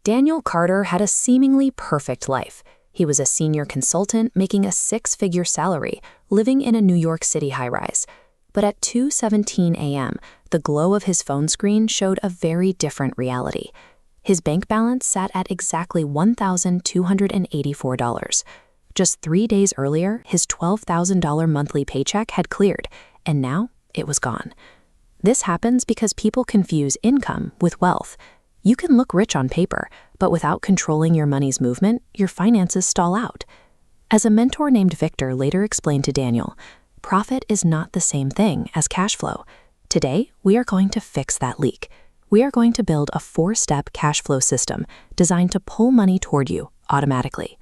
Daniel Carter had a seemingly perfect life. He was a senior consultant making a six-figure salary, living in a New York City high-rise. But at 2:17 a.m., the glow of his phone screen showed a very different reality. His bank balance sat at exactly $1,284. Just 3 days earlier, his $12,000 monthly paycheck had cleared, and now it was gone. This happens because people confuse income with wealth. You can look rich on paper, but without controlling your money's movement, your finances stall out. As a mentor named Victor later explained to Daniel, profit is not the same thing as cash flow. Today, we are going to fix that leak. We are going to build a 4-step cash flow system designed to pull money toward you automatically.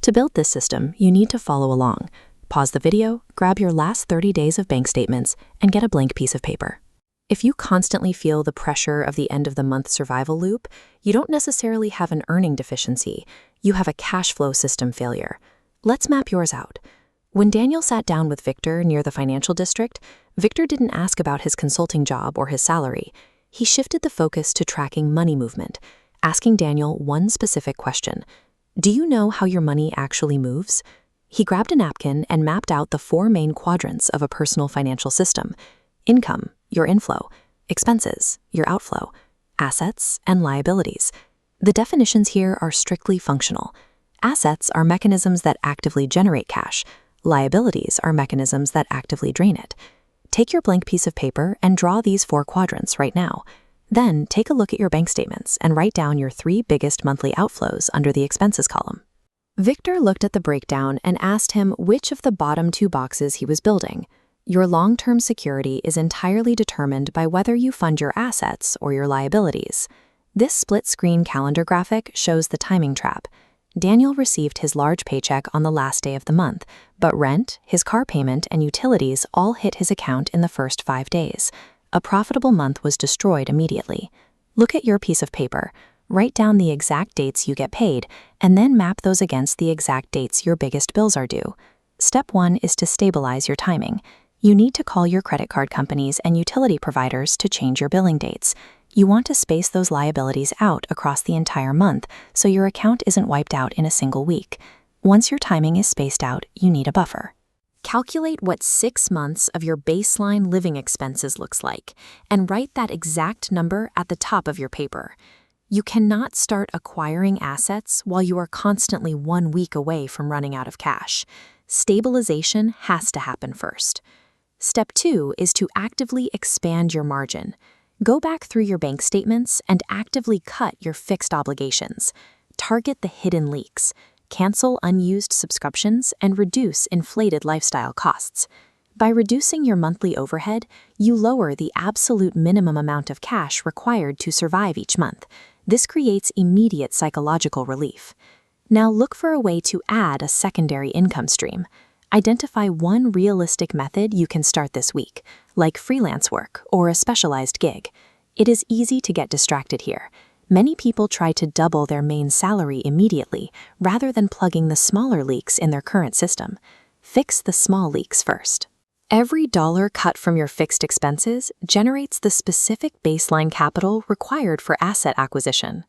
To build this system, you need to follow along. Pause the video, grab your last 30 days of bank statements, and get a blank piece of paper. If you constantly feel the pressure of the end-of-the-month survival loop, you don't necessarily have an earning deficiency. You have a cash flow system failure. Let's map yours out. When Daniel sat down with Victor near the financial district, Victor didn't ask about his consulting job or his salary. He shifted the focus to tracking money movement, asking Daniel one specific question. Do you know how your money actually moves? He grabbed a napkin and mapped out the 4 main quadrants of a personal financial system: income, your inflow; expenses, your outflow; assets, and liabilities. The definitions here are strictly functional. Assets are mechanisms that actively generate cash. Liabilities are mechanisms that actively drain it. Take your blank piece of paper and draw these 4 quadrants right now. Then take a look at your bank statements and write down your 3 biggest monthly outflows under the expenses column. Victor looked at the breakdown and asked him which of the bottom 2 boxes he was building. Your long-term security is entirely determined by whether you fund your assets or your liabilities. This split-screen calendar graphic shows the timing trap. Daniel received his large paycheck on the last day of the month, but rent, his car payment, and utilities all hit his account in the first 5 days. A profitable month was destroyed immediately. Look at your piece of paper. Write down the exact dates you get paid, and then map those against the exact dates your biggest bills are due. Step 1 is to stabilize your timing. You need to call your credit card companies and utility providers to change your billing dates. You want to space those liabilities out across the entire month so your account isn't wiped out in a single week. Once your timing is spaced out, you need a buffer. Calculate what 6 months of your baseline living expenses looks like, and write that exact number at the top of your paper. You cannot start acquiring assets while you are constantly 1 week away from running out of cash. Stabilization has to happen first. Step 2 is to actively expand your margin. Go back through your bank statements and actively cut your fixed obligations. Target the hidden leaks. Cancel unused subscriptions and reduce inflated lifestyle costs. By reducing your monthly overhead, you lower the absolute minimum amount of cash required to survive each month. This creates immediate psychological relief. Now look for a way to add a secondary income stream. Identify one realistic method you can start this week, like freelance work or a specialized gig. It is easy to get distracted here. Many people try to double their main salary immediately, rather than plugging the smaller leaks in their current system. Fix the small leaks first. Every dollar cut from your fixed expenses generates the specific baseline capital required for asset acquisition.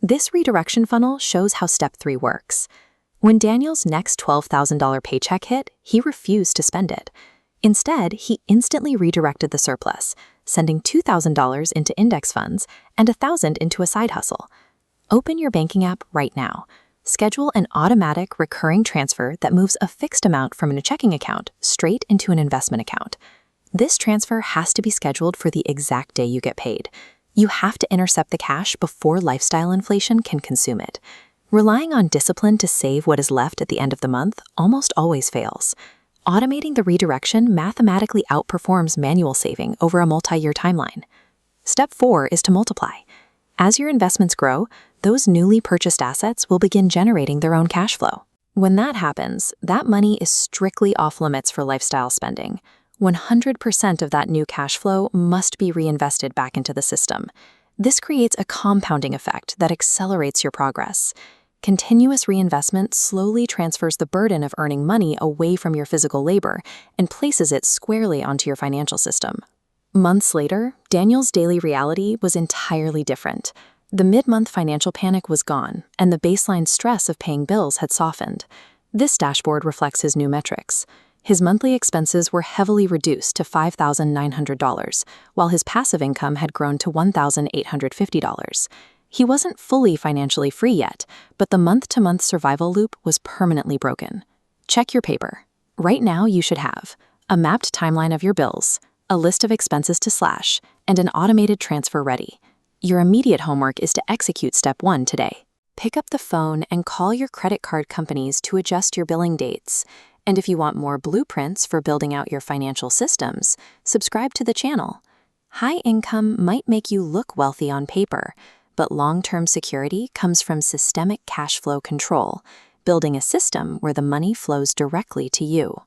This redirection funnel shows how Step 3 works. When Daniel's next $12,000 paycheck hit, he refused to spend it. Instead, he instantly redirected the surplus, sending $2,000 into index funds and $1,000 into a side hustle. Open your banking app right now. Schedule an automatic recurring transfer that moves a fixed amount from a checking account straight into an investment account. This transfer has to be scheduled for the exact day you get paid. You have to intercept the cash before lifestyle inflation can consume it. Relying on discipline to save what is left at the end of the month almost always fails. Automating the redirection mathematically outperforms manual saving over a multi-year timeline. Step 4 is to multiply. As your investments grow, those newly purchased assets will begin generating their own cash flow. When that happens, that money is strictly off limits for lifestyle spending. 100% of that new cash flow must be reinvested back into the system. This creates a compounding effect that accelerates your progress. Continuous reinvestment slowly transfers the burden of earning money away from your physical labor and places it squarely onto your financial system. Months later, Daniel's daily reality was entirely different. The mid-month financial panic was gone, and the baseline stress of paying bills had softened. This dashboard reflects his new metrics. His monthly expenses were heavily reduced to $5,900, while his passive income had grown to $1,850. He wasn't fully financially free yet, but the month-to-month survival loop was permanently broken. Check your paper. Right now, you should have a mapped timeline of your bills, a list of expenses to slash, and an automated transfer ready. Your immediate homework is to execute step 1 today. Pick up the phone and call your credit card companies to adjust your billing dates. And if you want more blueprints for building out your financial systems, subscribe to the channel. High income might make you look wealthy on paper, but long-term security comes from systemic cash flow control, building a system where the money flows directly to you.